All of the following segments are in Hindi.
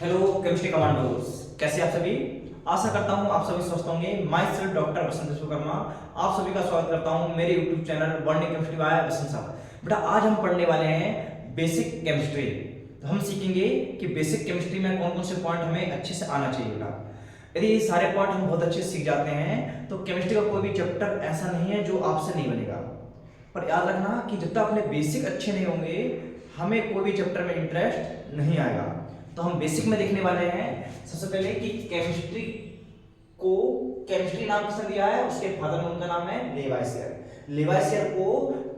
हेलो केमिस्ट्री कमांडोज, कैसे आप सभी। आशा करता हूं आप सभी स्वस्थ होंगे। Myself doctor Basant Vishwakarma आप सभी का स्वागत करता हूं मेरे YouTube channel world chemistry by Basant साहब। बेटा आज हम पढ़ने वाले हैं बेसिक केमिस्ट्री। तो हम सीखेंगे कि बेसिक केमिस्ट्री में कौन कौन से पॉइंट हमें अच्छे से आना चाहिए। बेटा यदि ये सारे पॉइंट हम बहुत अच्छे से सीख जाते हैं तो केमिस्ट्री का कोई भी चैप्टर ऐसा नहीं है जो आपसे नहीं बनेगा। पर याद रखना कि जब तक अपने बेसिक अच्छे नहीं होंगे हमें कोई भी चैप्टर में इंटरेस्ट नहीं आएगा। तो हम बेसिक में देखने वाले हैं सबसे पहले कि केमिस्ट्री नाम किसने दिया है, उसके फादर में उनका नाम है लेवाइसियर। लेवाइसियर को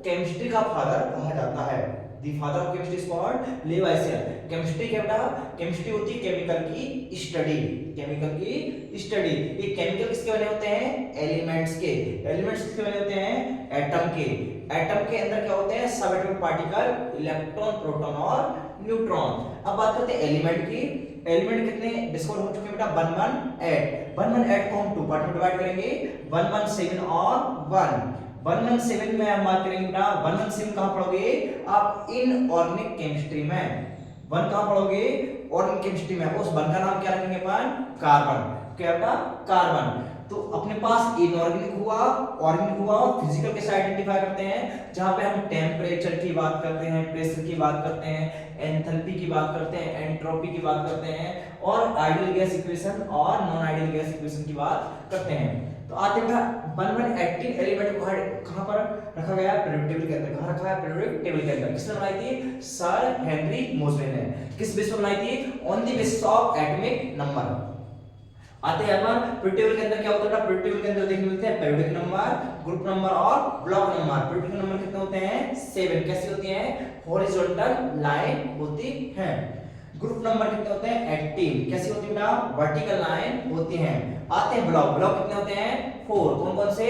केमिस्ट्री का फादर कहा जाता है। The father of chemistry is called Lavoisier. Chemistry क्या बेटा, केमिस्ट्री होती है केमिकल की स्टडी। केमिकल की स्टडी। ये केमिकल किसके बने होते हैं, एलिमेंट्स के। एलिमेंट्स किसके बने होते हैं, एटम के। एटम के अंदर क्या होते हैं, सब एटॉमिक पार्टिकल, इलेक्ट्रॉन, प्रोटॉन और न्यूट्रॉन। अब बात करते हैं एलिमेंट की। एलिमेंट कितने डिस्कवर हो चुके हैं बेटा, 118। 118 को हम 2 पार्ट में डिवाइड करेंगे, 117 और 1। 117 में हम बात करेंगे बेटा, 117 कहां पढ़ोगे आप, इनऑर्गेनिक केमिस्ट्री में। 1 कहां पढ़ोगे, ऑर्गेनिक केमिस्ट्री में। उस 1 का नाम क्या रखेंगे अपन, कार्बन। क्या बेटा, कार्बन। तो अपने पास इनऑर्गेनिक हुआ, ऑर्गेनिक हुआ और फिजिकल कैसे आइडेंटिफाई करते हैं, जहां पे हम टेम्परेचर की बात करते हैं, प्रेशर की बात करते हैं, एंथैल्पी की बात करते हैं, एंट्रोपी की बात करते हैं और आइडियल गैस इक्वेशन और नॉन आइडियल गैस इक्वेशन की बात करते हैं। तो आते हैं 1118 एलिमेंट को कहां पर रखा गया, पीरियोडिक टेबल के अंदर। कहां रखा है, पीरियोडिक टेबल के अंदर। किसने बनाई थी, सर हेनरी मोजले ने। किस बेस पर बनाई थी, on the basis of atomic number. आते हैं अपन पीरियोडिक टेबल के अंदर क्या होता है, पीरियोडिक टेबल के अंदर देखने मिलते हैं पीरियोडिक नंबर, ग्रुप नंबर और ब्लॉक नंबर। पीरियोडिक नंबर कितने होते हैं, 7। कैसे होती हैं, हॉरिजॉन्टल लाइन होती है। ग्रुप नंबर कितने होते हैं, 18। कैसी होती है बेटा, वर्टिकल लाइन होती हैं। आते हैं ब्लॉक। ब्लॉक कितने होते हैं, 4। कौन कौन से,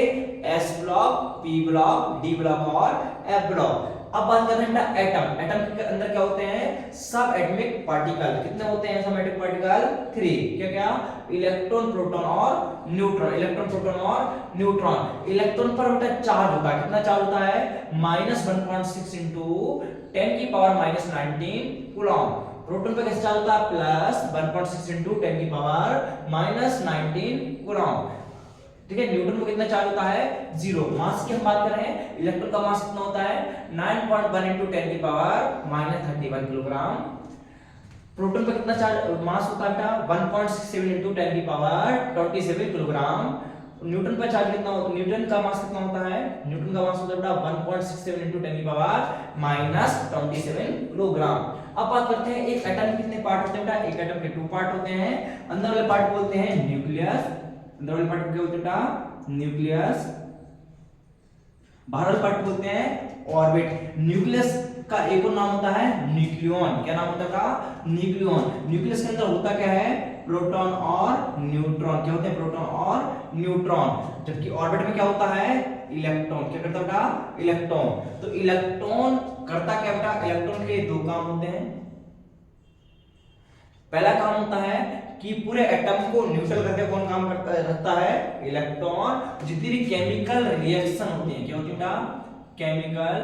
S block, P block, D block और एफ ब्लॉक। अब बात करते हैं बेटा एटम। एटम के अंदर क्या होते हैं, सब एटॉमिक पार्टिकल। कितने होते हैं सब एटॉमिक पार्टिकल, 3। क्या क्या, इलेक्ट्रॉन, प्रोटॉन और न्यूट्रॉन। इलेक्ट्रॉन, प्रोटॉन और न्यूट्रॉन। इलेक्ट्रॉन पर बेटा चार्ज होता है। कितना चार्ज होता है, -1.6 into 10 की पावर -19 कूलम। प्रोटॉन पे कैसे चार्ज होता है, +1.6 into 10 की पावर -19 कूलम। ठीक है। न्यूटन में कितना चार्ज होता है, 0। मास की हम बात कर रहे हैं, इलेक्ट्रॉन का मास कितना होता है, 9.1 into 10 की पावर -31 किलोग्राम। प्रोटॉन पे कितना चार्ज मास होता है, 1.67 into 10 की पावर 27 किलोग्राम। न्यूटन पर चार्ज कितना होता है, न्यूटन का मास कितना होता है, न्यूटन का मास होता है बेटा 1.67 into 10 की पावर -27 किलोग्राम। अब बात करते हैं एक एटम के कितने पार्ट होते हैं बेटा, एक एटम के 2 पार्ट होते हैं। अंदर वाले पार्ट बोलते हैं न्यूक्लियस। अंदर वाले पार्ट क्या होते हैं बेटा, न्यूक्लियस। बाहर वाले पार्ट बोलते हैं ऑर्बिट। न्यूक्लियस का एक और नाम होता है न्यूक्लियॉन। क्या नाम होता है बेटा, न्यूक्लियॉन। न्यूक्लियस के अंदर होता क्या है, प्रोटॉन और न्यूट्रॉन। क्या होते हैं, प्रोटॉन और न्यूट्रॉन। जबकि ऑर्बिट में क्या होता है, इलेक्ट्रॉन। क्या करता है बेटा, इलेक्ट्रॉन। तो इलेक्ट्रॉन करता क्या बेटा, इलेक्ट्रॉन के 2 काम होते हैं। पहला काम होता है कि पूरे एटम को न्यूट्रल करके कौन काम रखता है, इलेक्ट्रॉन। जितनी भी केमिकल रिएक्शन होती हैं, क्या होती है बेटा, केमिकल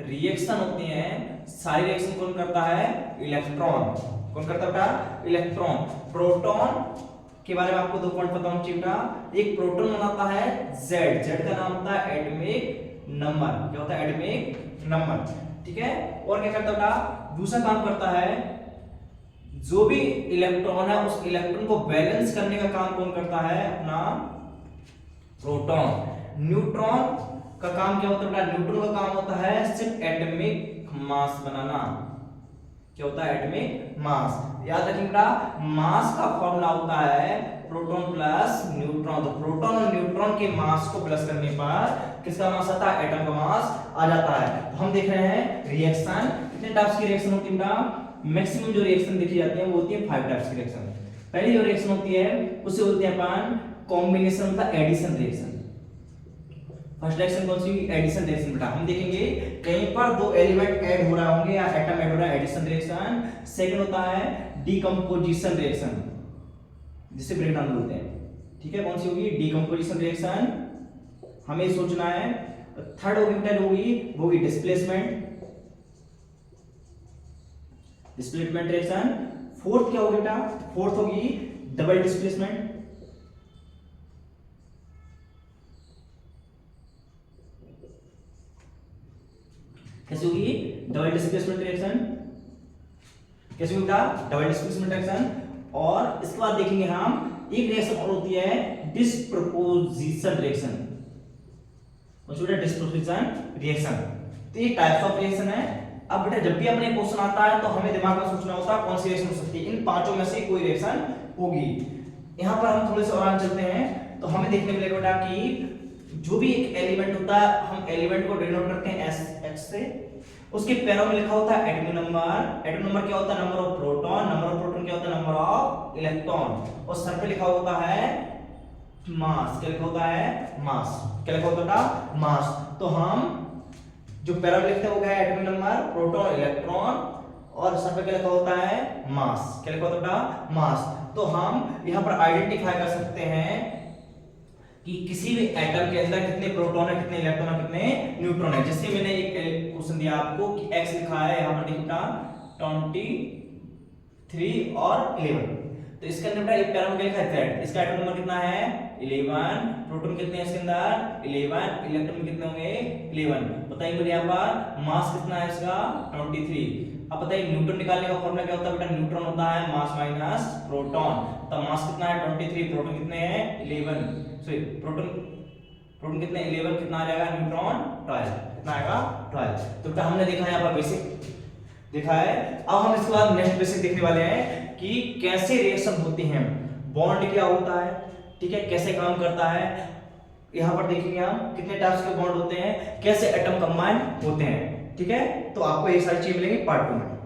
रिएक्शन होती हैं, सारी रिएक्शन कौन करता है, इलेक्ट्रॉन। कौन करता है बेटा, इलेक्ट्रॉन। प्रोटॉन के बारे में आपको 2 पॉइंट पता होना चाहिए बेटा। एक प्रोटॉन बनाता है Z। Z का नाम होता है एटॉमिक नंबर। क्या होता है, एटॉमिक नंबर। ठीक है। और क्या करता है बेटा, दूसरा काम करता है, जो भी इलेक्ट्रॉन है उस इलेक्ट्रॉन को बैलेंस करने का काम कौन करता है, अपना प्रोटॉन। न्यूट्रॉन का काम क्या होता है बेटा, न्यूट्रॉन का काम होता है सिर्फ एटॉमिक मास बनाना। क्या होता है, एटॉमिक मास। याद रखिए बेटा, मास का फॉर्मूला होता है प्रोटॉन प्लस न्यूट्रॉन। तो प्रोटॉन और न्यूट्रॉन के मास को प्लस करने पर किसका मास आता है, एटम का मास आ जाता है। तो हम देख रहे हैं रिएक्शन। कितने टाइप्स की रिएक्शन होती है बेटा, मैक्सिमम जो रिएक्शन देखी जाती है वो होती है 5 टाइप्स की रिएक्शन। पहली जो रिएक्शन होती है उसे बोलते हैं अपन कॉम्बिनेशन का एडिशन रिएक्शन। फर्स्ट रिएक्शन कौन सी, एडिशन रिएक्शन। बेटा हम देखेंगे कहीं पर 2 एलिमेंट ऐड हो रहे होंगे या एटम ऐड हो रहा है, एडिशन रिएक्शन। सेकंड होता है डीकंपोजिशन रिएक्शन, जिसे ब्रेकडाउन बोलते हैं। ठीक है, कौन सी होगी, डीकंपोजिशन रिएक्शन, हमें सोचना है। थर्ड होगी डिस्प्लेसमेंट रिएक्शन। फोर्थ क्या होगी बेटा, फोर्थ होगी डबल डिस्प्लेसमेंट। कैसे होगी, डबल डिस्प्लेसमेंट रिएक्शन, कैसे होगी बेटा, डबल डिस्प्लेसमेंट रिएक्शन। और इसके बाद देखेंगे हम एक रिएक्शन और होती है डिस्प्रपोजिशन रिएक्शन, डिस्प्रपोजिशन रिएक्शन। तो ये टाइप्स ऑफ रिएक्शन है। अब बेटा जब भी अपने क्वेश्चन आता है तो हमें दिमाग में सोचना होता है कौन सी रिएक्शन हो सकती है, इन पांचों में से कोई रिएक्शन होगी। यहाँ पर हम थोड़े से और आगे चलते हैं तो हमें देखने मिलेगा बेटा कि जो भी एक एलिमेंट होता है हम एलिमेंट को डिनोट करते हैं एस एक्स से, उसके पैरों में लिखा होता है एटॉमिक नंबर। एटॉमिक नंबर क्या होता है, number of proton. Number of proton क्या होता है, नंबर ऑफ इलेक्ट्रॉन। और सर पे लिखा होता है मास। क्या लिखा होता है, मास। क्या लिखा होता है, मास। तो हम जो पैरा में लिखते हैं वो क्या है, एटॉमिक नंबर, प्रोटॉन, इलेक्ट्रॉन, और सर पे क्या लिखा होता है, मास। क्या लिखा होता है, मास। तो हम यहाँ पर आइडेंटिफाई कर सकते हैं कि किसी भी एटम के अंदर कितने प्रोटॉन है, कितने इलेक्ट्रॉन है, कितने न्यूट्रॉन है। जैसे मैंने एक क्वेश्चन दिया आपको कि x लिखा है, यहाँ पर देखो 23 और 11, तो इसके अंदर एक पैरा में लिखा है Z, इसका एटॉमिक नंबर कितना है 11, प्रोटॉन कितने हैं इसके अंदर 11, इलेक्ट्रॉन कितने होंगे 11। बताइए मुझे यहाँ पर मास कितना है इसका 23। अब बताइए न्यूटन निकालने का फॉर्मूला क्या होता है बेटा, न्यूट्रॉन होता है मास माइनस प्रोटॉन। तो मास कितना है 23, प्रोटॉन कितने हैं 11, सॉरी प्रोटॉन कितने 11, कितना आ जाएगा न्यूट्रॉन 12, कितना आएगा 12। तो बेटा हमने देखा है यहाँ पर बेसिक देखा है। अब हम इसके बाद नेक्स्ट बेसिक देखने वाले हैं कि कैसे रिएक्शन होती हैं, बॉन्ड क्या होता है, ठीक है, कैसे काम करता है। यहाँ पर देखेंगे हम कितने टाइप्स के बॉन्ड होते हैं, कैसे एटम कंबाइन होते हैं, ठीक है। तो आपको ये सारी चीज मिलेंगी पार्ट 2 में।